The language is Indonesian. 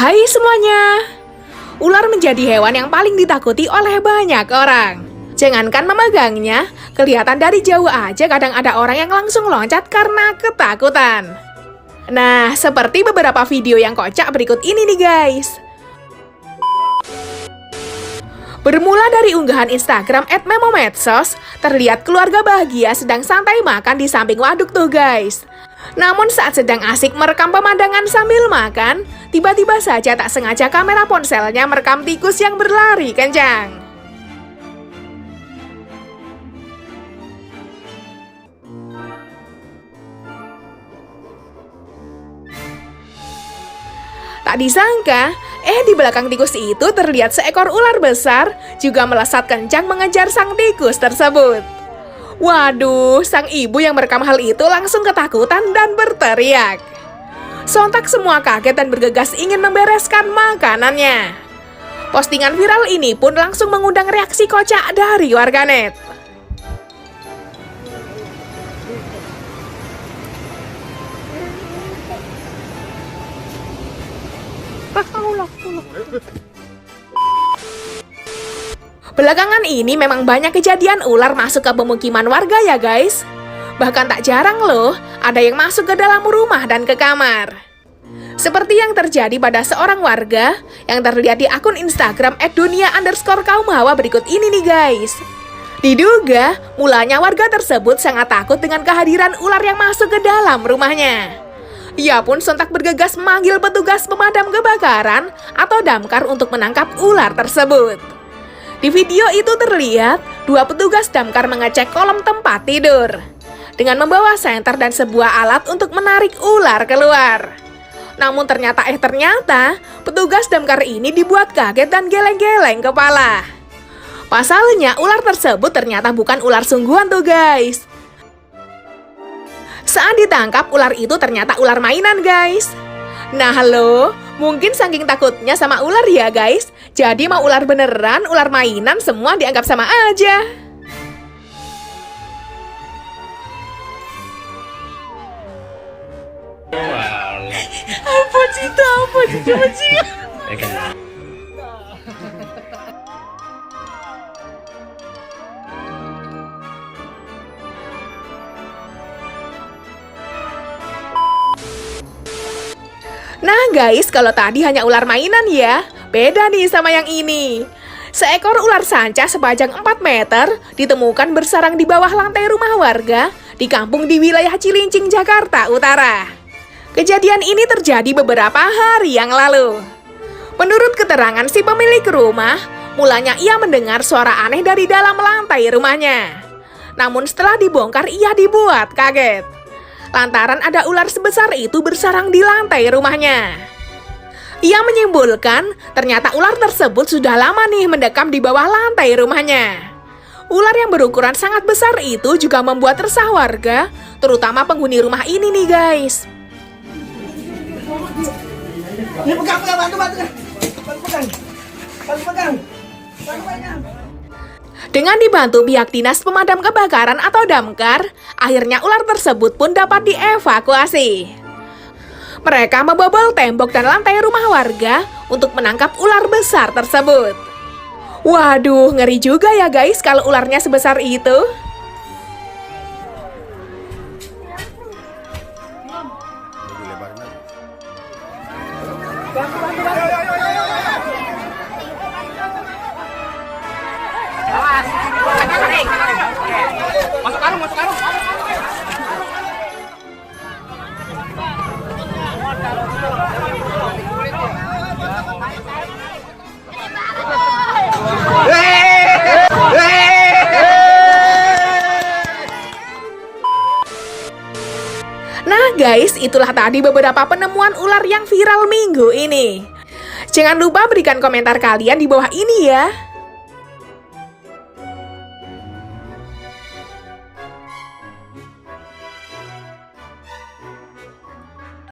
Hai semuanya. Ular menjadi hewan yang paling ditakuti oleh banyak orang. Jangankan memegangnya, kelihatan dari jauh aja kadang ada orang yang langsung loncat karena ketakutan. Nah, seperti beberapa video yang kocak berikut ini nih guys. Bermula dari unggahan Instagram @memomedsos, terlihat keluarga bahagia sedang santai makan di samping waduk tuh guys. Namun saat sedang asik merekam pemandangan sambil makan, tiba-tiba saja tak sengaja kamera ponselnya merekam tikus yang berlari kencang. Tak disangka, di belakang tikus itu terlihat seekor ular besar juga melesat kencang mengejar sang tikus tersebut. Waduh, sang ibu yang merekam hal itu langsung ketakutan dan berteriak. Sontak semua kaget dan bergegas ingin membereskan makanannya. Postingan viral ini pun langsung mengundang reaksi kocak dari warganet. Belakangan ini memang banyak kejadian ular masuk ke pemukiman warga ya guys. Bahkan tak jarang loh, ada yang masuk ke dalam rumah dan ke kamar. Seperti yang terjadi pada seorang warga yang terlihat di akun Instagram @dunia_kaumhawa berikut ini nih guys. Diduga, mulanya warga tersebut sangat takut dengan kehadiran ular yang masuk ke dalam rumahnya. Ia pun sontak bergegas memanggil petugas pemadam kebakaran atau damkar untuk menangkap ular tersebut. Di video itu terlihat dua petugas damkar mengecek kolom tempat tidur dengan membawa senter dan sebuah alat untuk menarik ular keluar. Namun ternyata petugas damkar ini dibuat kaget dan geleng-geleng kepala. Pasalnya ular tersebut ternyata bukan ular sungguhan tuh guys. Saat ditangkap ular itu ternyata ular mainan guys. Nah halo, mungkin saking takutnya sama ular ya guys, jadi mau ular beneran, ular mainan semua dianggap sama aja. Apa sih coba sih? Nah guys, kalau tadi hanya ular mainan ya, beda nih sama yang ini. Seekor ular sanca sepanjang 4 meter ditemukan bersarang di bawah lantai rumah warga di kampung di wilayah Cilincing, Jakarta Utara. Kejadian ini terjadi beberapa hari yang lalu. Menurut keterangan si pemilik rumah, mulanya ia mendengar suara aneh dari dalam lantai rumahnya. Namun setelah dibongkar ia dibuat kaget lantaran ada ular sebesar itu bersarang di lantai rumahnya. Ia menyimpulkan ternyata ular tersebut sudah lama nih mendekam di bawah lantai rumahnya. Ular yang berukuran sangat besar itu juga membuat resah warga, terutama penghuni rumah ini nih guys. Dengan dibantu pihak dinas pemadam kebakaran atau damkar, akhirnya ular tersebut pun dapat dievakuasi. Mereka membobol tembok dan lantai rumah warga untuk menangkap ular besar tersebut. Waduh, ngeri juga ya guys kalau ularnya sebesar itu. Masuk karung. Nah guys, itulah tadi beberapa penemuan ular yang viral minggu ini. Jangan lupa berikan komentar kalian di bawah ini ya.